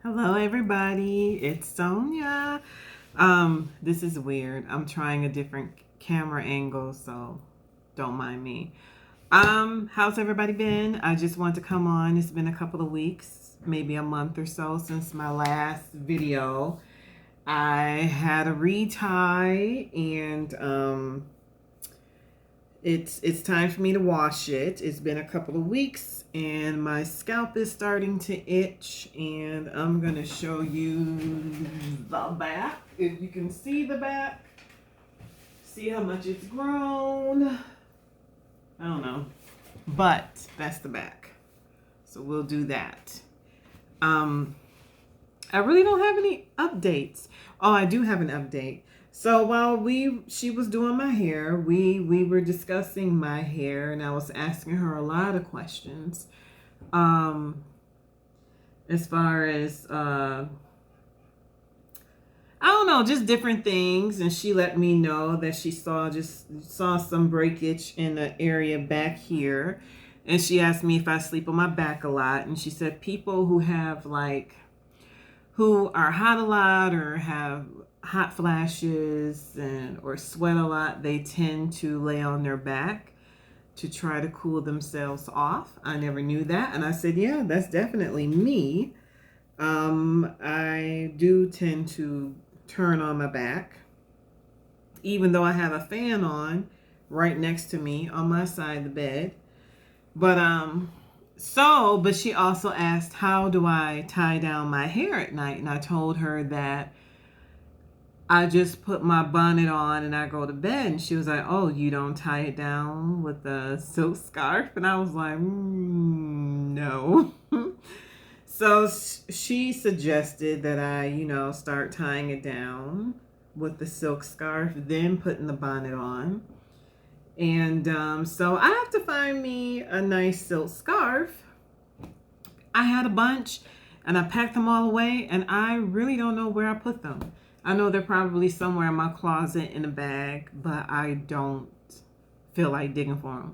Hello, everybody. It's Sonia. This is weird. I'm trying a different camera angle, so don't mind me. How's everybody been? I just want to come on. It's been a couple of weeks, maybe a month or so since my last video. I had a retie and it's time for me to wash it. It's been a couple of weeks and my scalp is starting to itch, and I'm going to show you the back. If you can see the back, see how much it's grown. I don't know, but that's the back. So we'll do that. I really don't have any updates. Oh, I do have an update. So while she was doing my hair, we were discussing my hair, and I was asking her a lot of questions. As far as I don't know, just different things, and she let me know that she saw some breakage in the area back here, and she asked me if I sleep on my back a lot, and she said people who are hot a lot or have hot flashes or sweat a lot, they tend to lay on their back to try to cool themselves off. I never knew that, and I said, yeah, that's definitely me. I do tend to turn on my back, even though I have a fan on right next to me on my side of the bed. But but she also asked, how do I tie down my hair at night? And I told her that I just put my bonnet on and I go to bed. And she was like, oh, you don't tie it down with a silk scarf? And I was like, no. So she suggested that I, start tying it down with the silk scarf, then putting the bonnet on. And so I have to find me a nice silk scarf. I had a bunch and I packed them all away, and I really don't know where I put them. I know they're probably somewhere in my closet in a bag, but I don't feel like digging for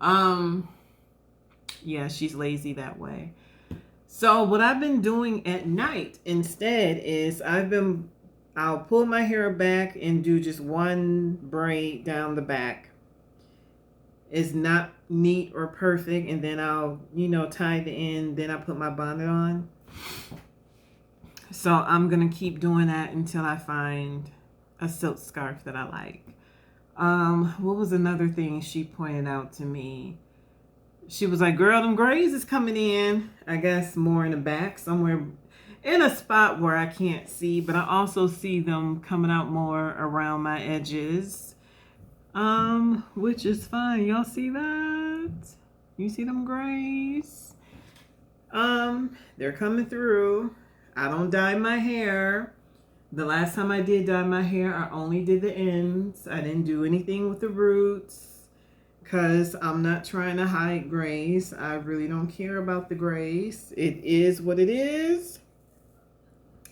them. Yeah, she's lazy that way. So what I've been doing at night instead is I'll pull my hair back and do just one braid down the back. It's not neat or perfect, and then I'll, tie the end, then I put my bonnet on. So I'm going to keep doing that until I find a silk scarf that I like. What was another thing she pointed out to me? She was like, girl, them grays is coming in, I guess more in the back, somewhere in a spot where I can't see, but I also see them coming out more around my edges, which is fine. Y'all see that? You see them grays? They're coming through. I don't dye my hair. The last time I did dye my hair, I only did the ends. I didn't do anything with the roots, because I'm not trying to hide grays. I really don't care about the grays. It is what it is.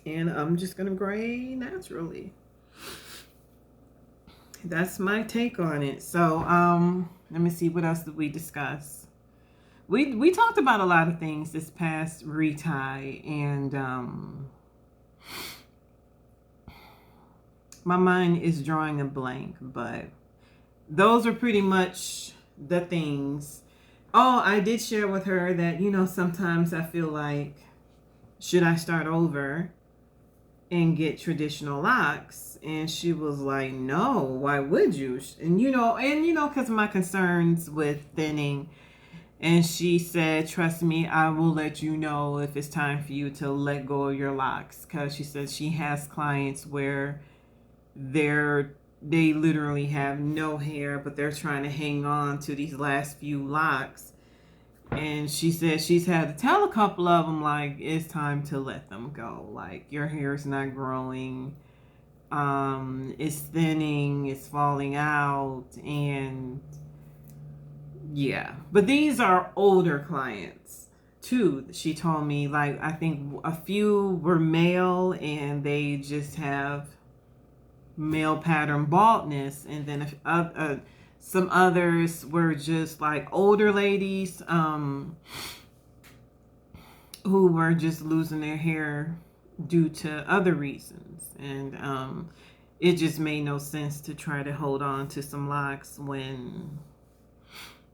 And I'm just going to gray naturally. That's my take on it. So, let me see, what else did we discuss? We talked about a lot of things this past retie, and my mind is drawing a blank, but those are pretty much the things. Oh, I did share with her that, sometimes I feel like, should I start over and get traditional locks? And she was like, no, why would you? And, because of my concerns with thinning. And she said, trust me, I will let you know if it's time for you to let go of your locks. Because she said she has clients where they literally have no hair, but they're trying to hang on to these last few locks. And she said she's had to tell a couple of them, like, it's time to let them go. Like, your hair is not growing. It's thinning. It's falling out. And yeah. But these are older clients, too. She told me, like, I think a few were male and they just have male pattern baldness, and then some others were just like older ladies, who were just losing their hair due to other reasons. And it just made no sense to try to hold on to some locks when,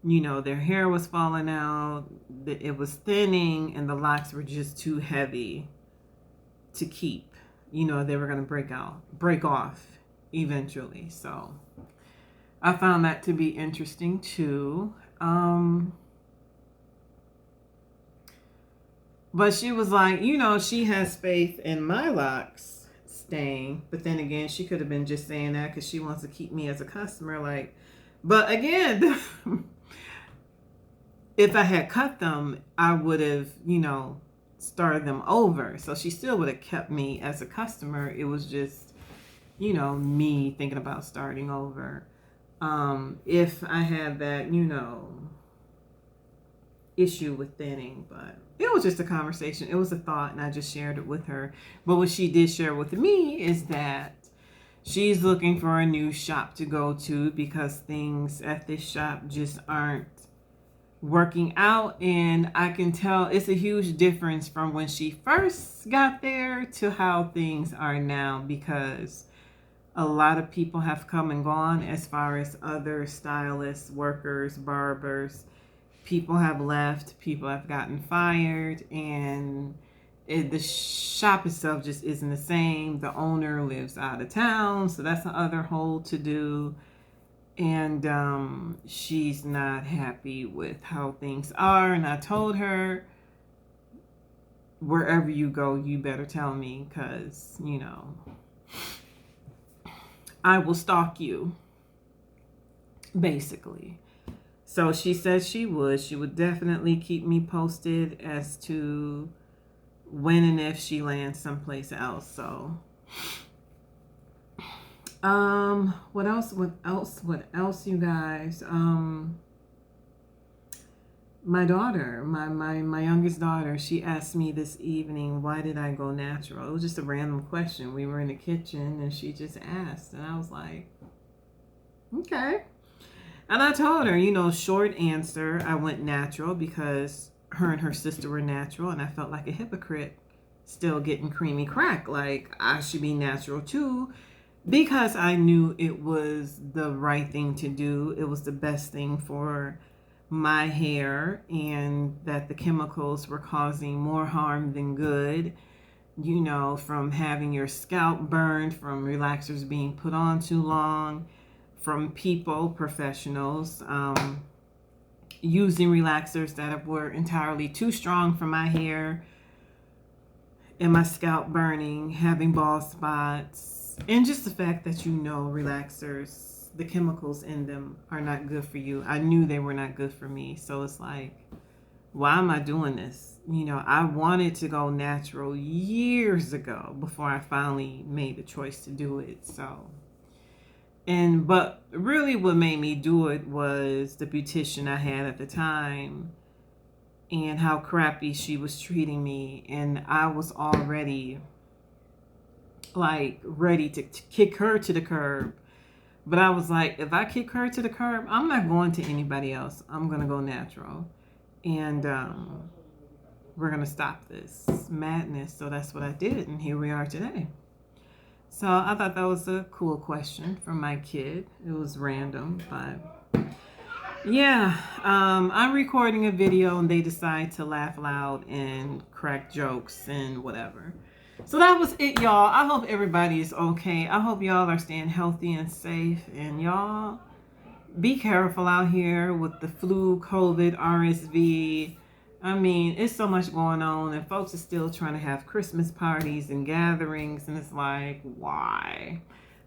their hair was falling out, it was thinning, and the locks were just too heavy to keep. They were going to break off eventually. So I found that to be interesting too. But she was like, she has faith in my locks staying. But then again, she could have been just saying that because she wants to keep me as a customer. But again, if I had cut them, I would have, started them over. So she still would have kept me as a customer. It was just, me thinking about starting over. If I had that, issue with thinning, but it was just a conversation. It was a thought, and I just shared it with her. But what she did share with me is that she's looking for a new shop to go to because things at this shop just aren't working out. And I can tell it's a huge difference from when she first got there to how things are now, because a lot of people have come and gone as far as other stylists, workers, barbers. People have left, people have gotten fired, and the shop itself just isn't the same. The owner lives out of town, so that's the other whole to do. And she's not happy with how things are. And I told her, wherever you go, you better tell me, because, I will stalk you, basically. So she said she would definitely keep me posted as to when and if she lands someplace else. So, what else, you guys? My daughter, my youngest daughter, she asked me this evening, why did I go natural? It was just a random question. We were in the kitchen and she just asked, and I was like, okay. And I told her, short answer, I went natural because her and her sister were natural, and I felt like a hypocrite still getting creamy crack. Like, I should be natural too, because I knew it was the right thing to do. It was the best thing for my hair, and that the chemicals were causing more harm than good, from having your scalp burned, from relaxers being put on too long, from people, professionals, using relaxers that were entirely too strong for my hair, and my scalp burning, having bald spots, and just the fact that relaxers, the chemicals in them are not good for you. I knew they were not good for me. So it's like, why am I doing this? I wanted to go natural years ago before I finally made the choice to do it. But really what made me do it was the beautician I had at the time and how crappy she was treating me. And I was already ready to kick her to the curb. But I was like, if I kick her to the curb, I'm not going to anybody else. I'm going to go natural. And we're going to stop this madness. So that's what I did. And here we are today. So I thought that was a cool question from my kid. It was random, but yeah, I'm recording a video and they decide to laugh loud and crack jokes and whatever. So that was it, y'all. I hope everybody is okay. I hope y'all are staying healthy and safe. And y'all, be careful out here with the flu, COVID, RSV. I mean, it's so much going on, and folks are still trying to have Christmas parties and gatherings, and it's like, why?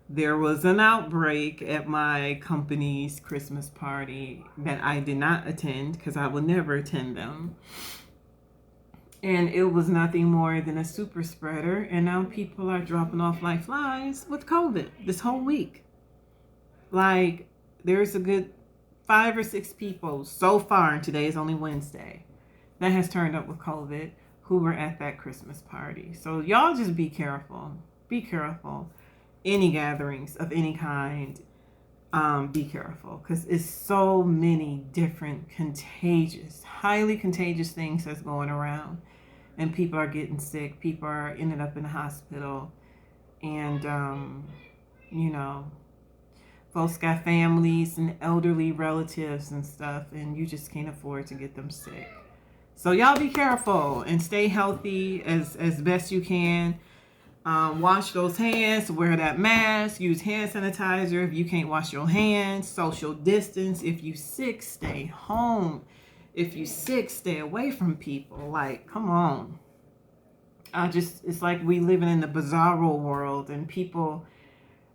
There was an outbreak at my company's Christmas party that I did not attend because I would never attend them. And it was nothing more than a super spreader, and now people are dropping off like flies with COVID this whole week. Like, there's a good 5 or 6 people so far, and today is only Wednesday, that has turned up with COVID who were at that Christmas party. So y'all just be careful. Be careful. Any gatherings of any kind, be careful, because it's so many different contagious, highly contagious things that's going around. and people are getting sick. People are ended up in the hospital, and you know, folks got families and elderly relatives and stuff, and you just can't afford to get them sick. So y'all be careful and stay healthy as best you can. Wash those hands, wear that mask, use hand sanitizer if you can't wash your hands, social distance. If you sick, stay home. If you sick, stay away from people. Like, come on. It's like we living in the bizarro world, and people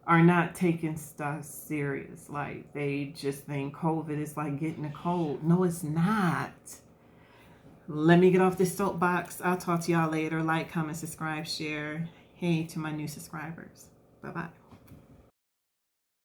are not taking stuff serious. Like, they just think COVID is like getting a cold. No, it's not. Let me get off this soapbox. I'll talk to y'all later. Like, comment, subscribe, share. Hey to my new subscribers. Bye-bye.